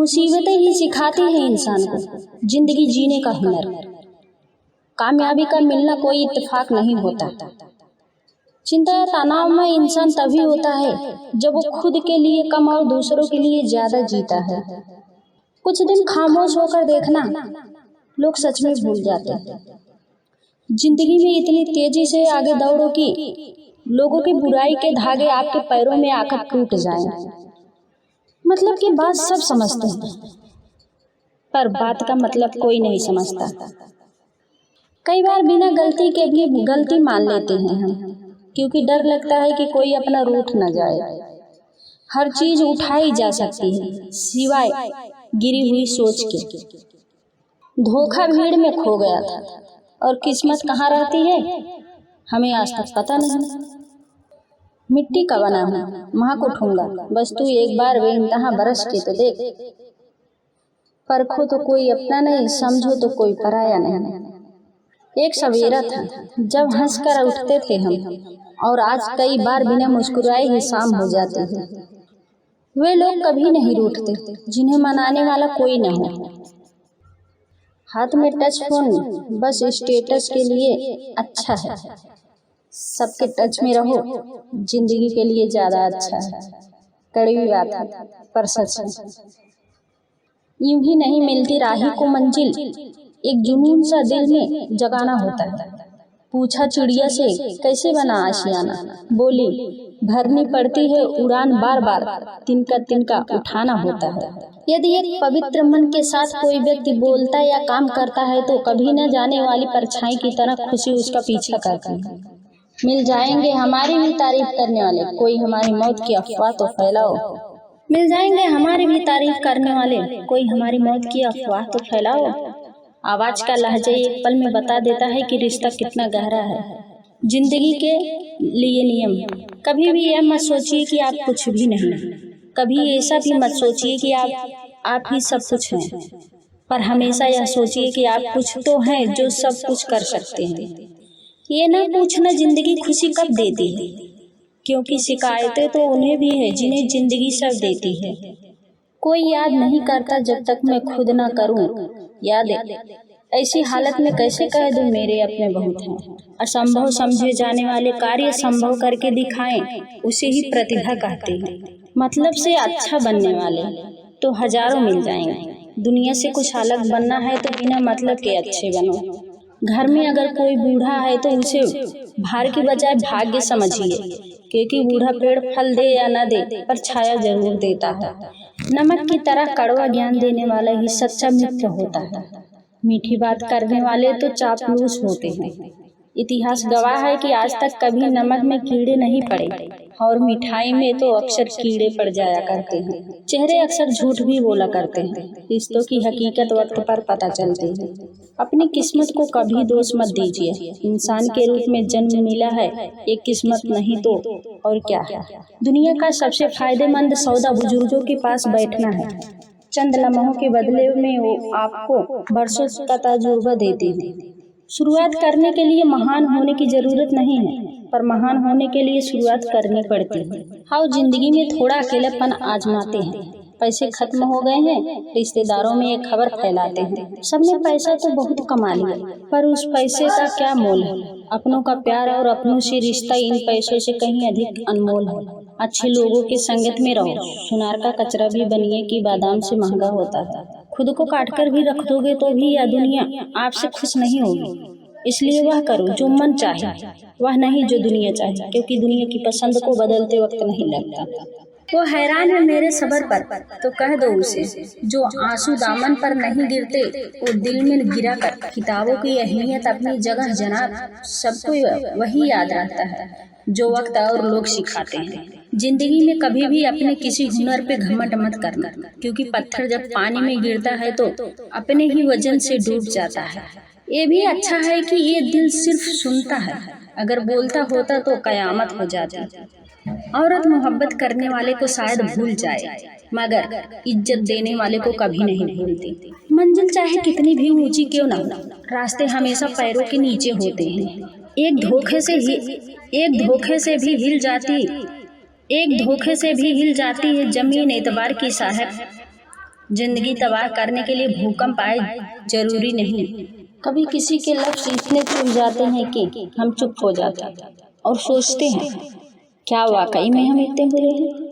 मुसीबतें ही सिखाती हैं इंसान को जिंदगी जीने का हुनर। कामयाबी का मिलना कोई इत्तेफाक नहीं होता। चिंता या तनाव में इंसान तभी होता है जब वो खुद के लिए कम और दूसरों के लिए ज्यादा जीता है। कुछ दिन खामोश होकर देखना, लोग सच में भूल जाते हैं। जिंदगी में इतनी तेजी से आगे दौड़ो कि लोगों की बुराई के धागे आपके पैरों में आकर टूट जाएं। मतलब की बात सब समझते हैं, पर बात का मतलब कोई नहीं समझता। कई बार बिना गलती के भी गलती मान लेते हैं हम, क्योंकि डर लगता है कि कोई अपना रूठ न जाए। हर चीज उठाई जा सकती है सिवाय गिरी हुई सोच के। धोखा भीड़ में खो गया था और किस्मत कहाँ रहती है हमें आज तक पता नहीं। मिट्टी का बना हूँ, महक उठूंगा, बस तू एक बार बेइंतहा बरस के तो देख। परखो तो कोई अपना नहीं, समझो तो कोई पराया नहीं। एक सवेरा था जब हंसकर उठते थे हम, और आज कई बार बिना मुस्कुराए ही शाम हो जाती है। वे लोग कभी नहीं रूठते जिन्हें मनाने वाला कोई न हो। हाथ में टच फोन बस स्टेटस के लिए अच्छा है, सबके टच में रहो जिंदगी के लिए ज्यादा अच्छा है। कड़वी बात है पर सच है। यूं ही नहीं मिलती राही को मंजिल, एक जुनून सा दिल में जगाना होता है। पूछा चिड़िया से कैसे बना आशियाना, बोली भरनी पड़ती है उड़ान बार बार, तिनका तिनका उठाना होता है। यदि एक पवित्र मन के साथ कोई व्यक्ति बोलता या काम करता है तो कभी न जाने वाली परछाई की तरह खुशी उसका पीछा करती है। मिल जाएंगे हमारी भी तारीफ करने वाले, कोई हमारी मौत की अफवाह तो फैलाओ। मिल जाएंगे हमारी भी तारीफ करने वाले, कोई हमारी मौत की अफवाह तो फैलाओ। आवाज का लहजा एक पल में बता देता है कि रिश्ता कितना गहरा है। जिंदगी के लिए नियम, कभी भी यह मत सोचिए कि आप कुछ भी नहीं, कभी ऐसा भी मत सोचिए कि आप ही सब कुछ हैं, पर हमेशा यह सोचिए कि आप कुछ तो हैं जो सब कुछ कर सकते हैं। ये ना पूछना जिंदगी खुशी कब देती है, क्योंकि शिकायतें तो उन्हें भी है जिन्हें जिंदगी सब देती है। कोई याद नहीं करता जब तक मैं खुद ना करूं याद। ऐसी हालत में कैसे कह दूं मेरे अपने बहुत हैं। असंभव समझे जाने वाले कार्य संभव करके दिखाएं, उसे ही प्रतिभा कहते हैं। मतलब से अच्छा बनने वाले तो हजारों मिल जाएंगे। दुनिया से कुछ अलग बनना है तो बिना मतलब के अच्छे बनो। घर में अगर कोई बूढ़ा है तो उसे भार के बजाय भाग्य समझिए, क्योंकि बूढ़ा पेड़ फल दे या न दे पर छाया जरूर देता है। नमक की तरह कड़वा ज्ञान देने वाला ही सच्चा मित्र होता है। मीठी बात करने वाले तो चापलूस होते हैं। इतिहास गवाह है कि आज तक कभी नमक में कीड़े नहीं पड़े, और मिठाई में तो अक्सर कीड़े पड़ जाया करते हैं। चेहरे अक्सर झूठ भी बोला करते हैं, रिश्तों की हकीकत वक्त पर पता चलती है। अपनी किस्मत को कभी दोष मत दीजिए। इंसान के रूप में जन्म मिला है, एक किस्मत नहीं तो और क्या है। दुनिया का सबसे फायदेमंद सौदा बुजुर्गों के पास बैठना है। चंद लम्हों के बदले में वो आपको बरसों का तजुर्बा देते हैं। शुरुआत करने के लिए महान होने की जरूरत नहीं है, पर महान होने के लिए शुरुआत करनी पड़ती है। हाँ, जिंदगी में थोड़ा अकेलापन आजमाते हैं। पैसे खत्म हो गए हैं, रिश्तेदारों में एक खबर फैलाते हैं। सबने पैसा तो बहुत कमा लिया, पर उस पैसे का क्या मोल है। अपनों का प्यार और अपनों से रिश्ता इन पैसों से कहीं अधिक अनमोल है। अच्छे लोगों के संगत में रहो। सुनार का कचरा भी बनिए कि बादाम से महंगा होता है। खुद को काट कर भी रख दोगे तो भी यह दुनिया आपसे खुश नहीं होगी। इसलिए वह करो जो मन चाहे, वह नहीं जो दुनिया चाहे, क्योंकि दुनिया की पसंद को बदलते वक्त नहीं लगता। वो हैरान है मेरे सबर पर, तो कह दो उसे जो आंसू दामन पर नहीं गिरते वो दिल में गिरा कर। किताबों की अहमियत अपनी जगह जनाब, सबको वही याद रहता है जो वक्त और लोग सिखाते हैं। जिंदगी में कभी भी अपने किसी हुनर पे घमंड मत करना, क्योंकि पत्थर जब पानी में गिरता है तो अपने ही वजन से डूब जाता है। ये भी अच्छा है कि ये दिल सिर्फ सुनता है, अगर बोलता होता तो कयामत हो जाती। औरत मोहब्बत करने वाले को शायद भूल जाए, मगर इज्जत देने वाले को कभी नहीं भूलती। मंजिल चाहे कितनी भी ऊंची क्यों ना हो, रास्ते हमेशा पैरों के नीचे होते हैं। एक धोखे से भी हिल जाती है जमीन एतबार की साहब। जिंदगी तबाह करने के लिए भूकंप आए जरूरी नहीं। कभी किसी के लफ्ज़ इतने चुभ जाते हैं कि हम चुप हो जाते हैं और सोचते हैं, क्या वाकई में हम इतने बुरे हैं?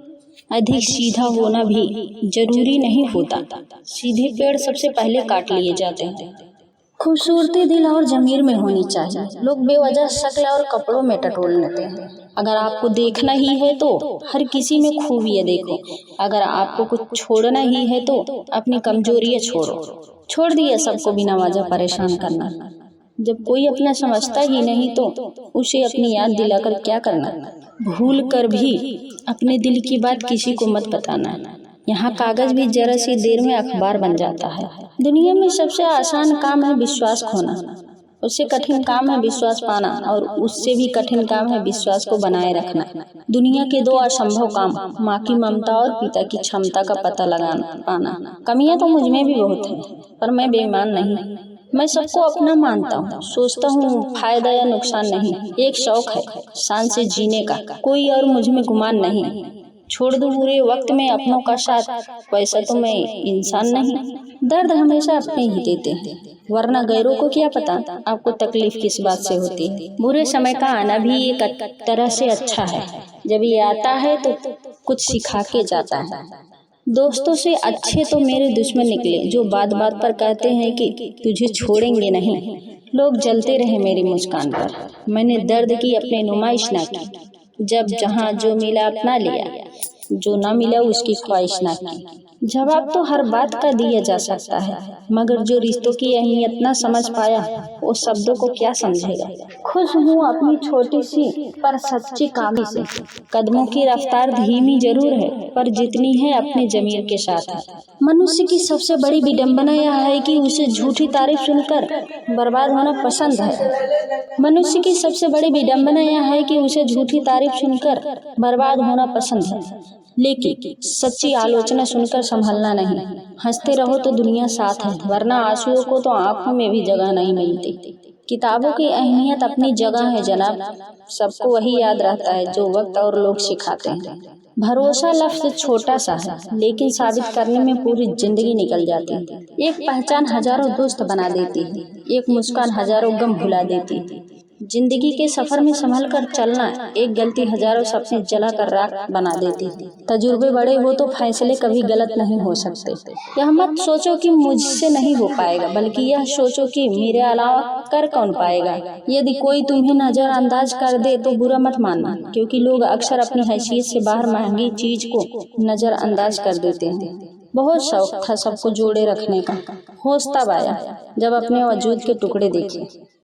अधिक सीधा होना भी जरूरी नहीं होता। सीधे पेड़ सबसे पहले काट लिए जाते हैं। खूबसूरती दिल और ज़मीर में होनी चाहिए। लोग बेवजह शक्ल और कपड़ों में टटोल लेते हैं। अगर आपको देखना ही है तो हर किसी में खूबियाँ देखो। अगर आपको कुछ छोड़ना ही है तो अपनी कमजोरियाँ छोड़ो। छोड़ दिया सबको बिना वजह परेशान करना। जब कोई अपना समझता ही नहीं तो उसे अपनी याद दिलाकर क्या करना। भूल कर भी अपने दिल की बात किसी को मत बताना। यहाँ कागज भी जरा सी देर में अखबार बन जाता है। दुनिया में सबसे आसान काम है विश्वास खोना, उससे कठिन काम है विश्वास पाना, और उससे भी कठिन काम है विश्वास को बनाए रखना। दुनिया के दो असंभव काम, माँ की ममता और पिता की क्षमता का पता लगाना पाना। कमियां तो मुझ में भी बहुत हैं, पर मैं बेईमान नहीं। मैं सबको अपना मानता हूँ, सोचता हूँ फायदा या नुकसान नहीं। एक शौक है शान से जीने का, कोई और मुझ में गुमान नहीं। छोड़ दूं बुरे वक्त में अपनों का साथ, वैसा तो मैं इंसान नहीं। दर्द हमेशा अपने ही देते हैं, वरना गैरों को क्या पता आपको तकलीफ किस बात से होती है। बुरे समय का आना भी एक तरह से अच्छा है। जब ये आता है तो कुछ सिखा के जाता है। दोस्तों से अच्छे तो मेरे दुश्मन निकले, जो बात बात पर कहते हैं कि तुझे छोड़ेंगे नहीं। लोग जलते रहे मेरी मुस्कान पर, मैंने दर्द की अपने नुमाइश ना की। जब जहाँ जो मिला अपना लिया, जो ना मिला उसकी ख्वाहिश ना की। जवाब तो हर बात का दिया जा सकता है, मगर जो रिश्तों की अहमियत ना समझ पाया वो शब्दों को क्या समझेगा। खुश हूँ अपनी छोटी सी पर सच्ची कामी से। कदमों की रफ्तार धीमी जरूर है, पर जितनी है अपने जमीर के साथ है। मनुष्य की सबसे बड़ी विडंबना यह है कि उसे झूठी तारीफ सुनकर बर्बाद होना पसंद है। मनुष्य की सबसे बड़ी विडंबना यह है कि उसे झूठी तारीफ सुनकर बर्बाद होना पसंद है, लेकिन सच्ची आलोचना सुनकर संभलना नहीं। हंसते रहो तो दुनिया साथ है, वरना आंसुओं को तो आंखों में भी जगह नहीं मिलती। किताबों की अहमियत अपनी जगह है जनाब, सबको वही याद रहता है जो वक्त और लोग सिखाते हैं। भरोसा लफ्ज छोटा सा है, लेकिन साबित करने में पूरी जिंदगी निकल जाती है। एक पहचान हजारों दोस्त बना देती है, एक मुस्कान हजारों गम भुला देती है। जिंदगी के सफर में संभल कर चलना, एक गलती हजारों सपने जला कर राख बना देती है। तजुर्बे बड़े हो तो फैसले कभी गलत नहीं हो सकते। यह मत सोचो कि मुझसे नहीं हो पाएगा, बल्कि यह सोचो कि मेरे अलावा कर कौन पाएगा। यदि कोई तुम्हें नजरअंदाज कर दे तो बुरा मत मानना, क्योंकि लोग अक्सर अपनी हैसियत से बाहर महंगी चीज को नजरअंदाज कर देते हैं। बहुत शौक था सबको जोड़े रखने का, होश तब आया जब अपने वजूद के टुकड़े देखे।